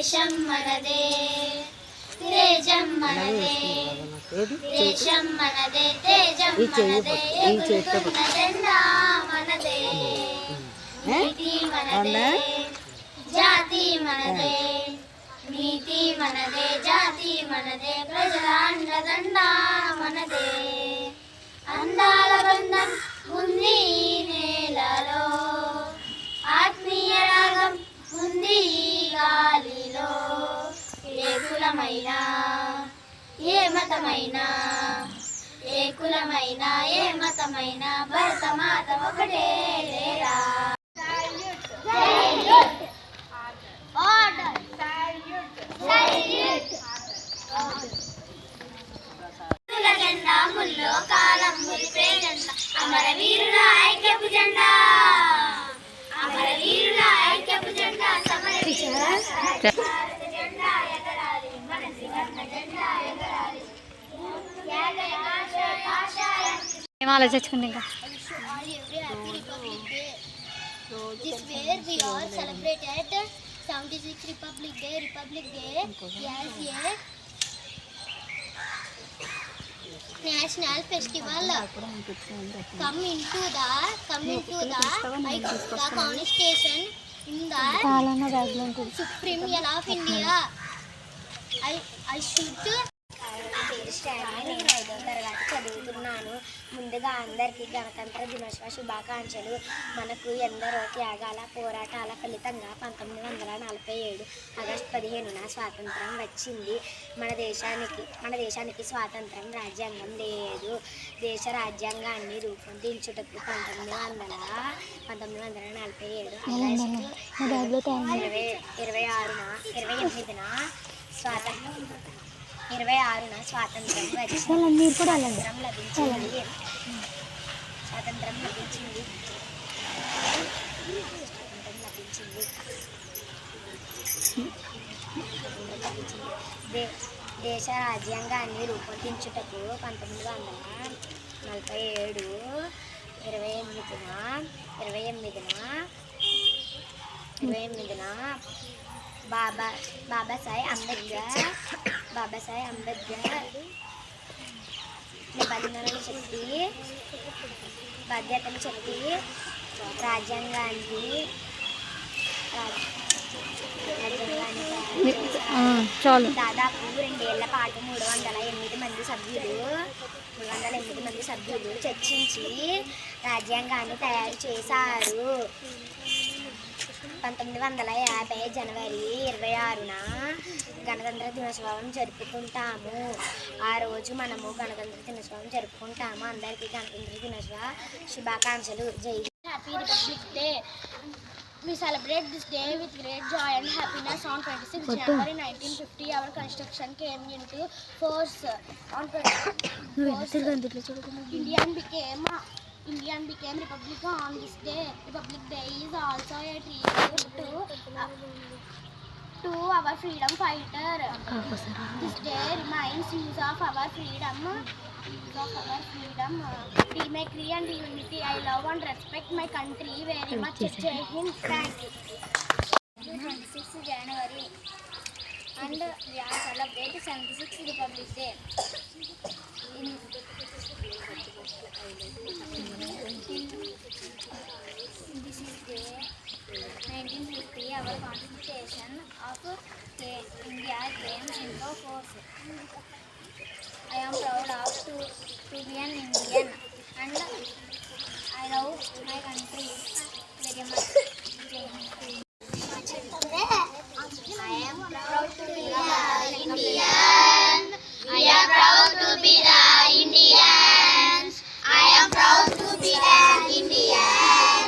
దేశం మనదే తేజం మనదే దేశం మనదే తేజం మనదే ఎగురుతున్న జెండా మనదే నీతి మనదే జాతి మనదే నీతి మనదే జాతి మనదే ప్రజల అండదండ మనదే అందాల బంధం ఉంది నేలలో ఆత్మీయ రాగం ఉంది గాలిలో ఏ కులమైనా ఏ మతమైనా ఏ కులమైనా ఏ మతమైనా భరతమాత ఒకటే లేరా జెండా కాలం మురిపే జెండా అమరవీరుల ఐక్యపు జెండా అమరవీరుల ఐక్యపు జెండా సమర జెండా ఎగరాలి మన శ్రీకృష్ణ జెండా ఎగరాలి ఏం ఆలోచించుకుంది ఇంకా This where we all celebrated 76 Republic Day as a national festival. Come into the constitution in the supreme law of India. I should నేను 5వ తరగతి చదువుతున్నాను. ముందుగా అందరికీ గణతంత్ర దినోత్సవ శుభాకాంక్షలు. మనకు ఎందరో త్యాగాల పోరాటాల ఫలితంగా 1947 ఆగస్టు 15న స్వాతంత్రం వచ్చింది. మన దేశానికి స్వాతంత్రం రాజ్యాంగం లేదు. దేశ రాజ్యాంగాన్ని రూపొందించుటకు 1947 ఆగస్టు 26న స్వాతంత్రం లభించింది. దేశ రాజ్యాంగాన్ని రూపొందించుటకు 1947 28న బాబాసాహెబ్ అంబేద్కర్ నిబంధనలు చెప్పి బాధ్యతలు చెప్పి రాజ్యాంగాన్ని దాదాపు 2 ఏళ్ల పాటు 308 మంది సభ్యులు చర్చించి రాజ్యాంగాన్ని తయారు చేశారు. 1950 జనవరి 26న గణతంత్ర దినోత్సవం జరుపుకుంటాము. ఆ రోజు మనము గణతంత్ర దినోత్సవం జరుపుకుంటాము. అందరికీ గణతంత్ర దినోత్సవ శుభాకాంక్షలు. జై happy republic day. We celebrate this day with great joy and happiness. On 26 January 1950, our constitution came into force. On 26 Indian became republic on this day. Republic Day is also a tribute to our freedom fighter. This day reminds us of our freedom. Democracy and unity. I love and respect my country very much. Jai Hind. Thank you. 26 January and we are celebrating 76th Republic Day. This is day 1950 our constitution of India came into force. I am proud to be an Indian and I love my country very much. I am proud to be an Indian. We are proud to be the Indians. I am proud to be an Indian.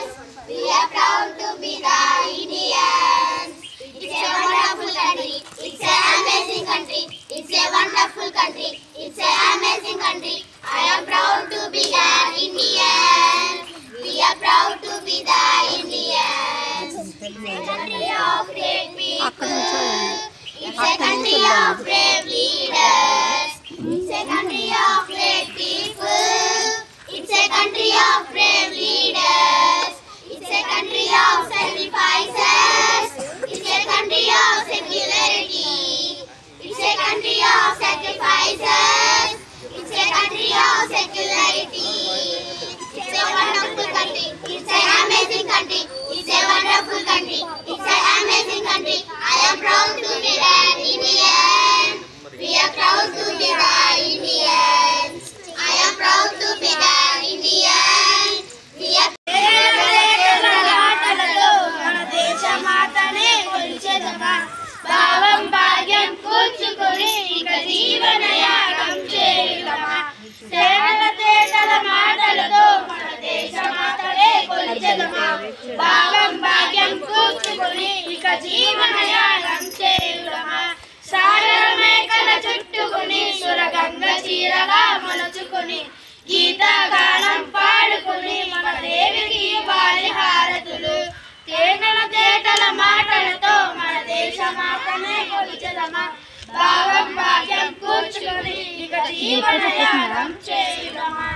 We are proud to be the Indians. It's a wonderful country. It's an amazing country. It's a wonderful country. It's an amazing country. I am proud to be an Indian. We are proud to be the Indians. It's a country of great people. It's a country of brave leaders. It's a country of great people. It's a country of brave leaders. It's a country of sacrifices. It's a country of secular యుద్ధగానం పాడుకుని మన దేవికి ఇవ్వాలి హారతులు. తేనెల తేటల మాటలతో మన దేశమాతనే కొలిచెదమా. భావం భాగ్యం కూర్చుని ఇక జీవనయానం చేయుదమా.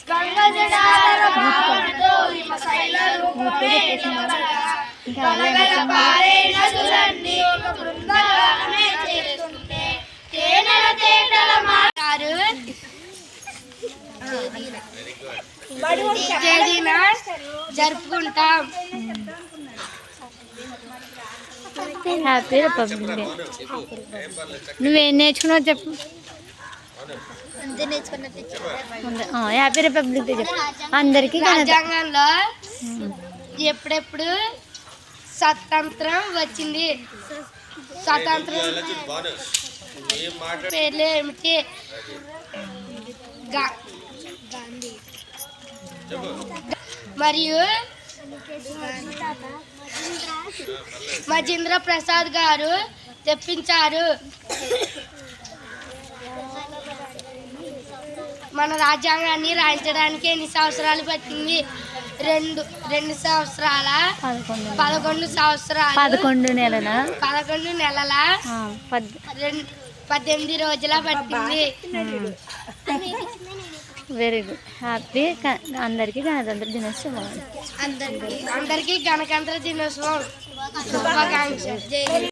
గంగ జటాల భావనతో హిమశైల రూపమే నిలవగా. గలగల పారే నదులన్నీ ఒక బృందగానమే చేస్తుంటే తేనెల తేటల మాటారు తేదీన జరుపుకుంటాం. Happy republic day. నువ్వేం నేర్చుకున్నావు చెప్పు. హ్యాపీ రిపబ్లిక్ డే చెప్పు అందరికీ. రాజ్యాంగంలో ఎప్పుడెప్పుడు స్వతంత్రం వచ్చింది, స్వతంత్రం పేర్లు ఏమిటి? మరియు మజేంద్ర ప్రసాద్ గారు తెప్పించారు. మన రాజ్యాంగాన్ని రాయించడానికి ఎన్ని సంవత్సరాలు పట్టింది? రెండు సంవత్సరాల 11 సంవత్సరాలు 11 నెలల 18 రోజుల పట్టింది. Very good. హ్యాపీ అందరికీ గణతంత్ర దినోత్సవం. అందరికీ గణతంత్ర దినోత్సవం శుభాకాంక్షలు.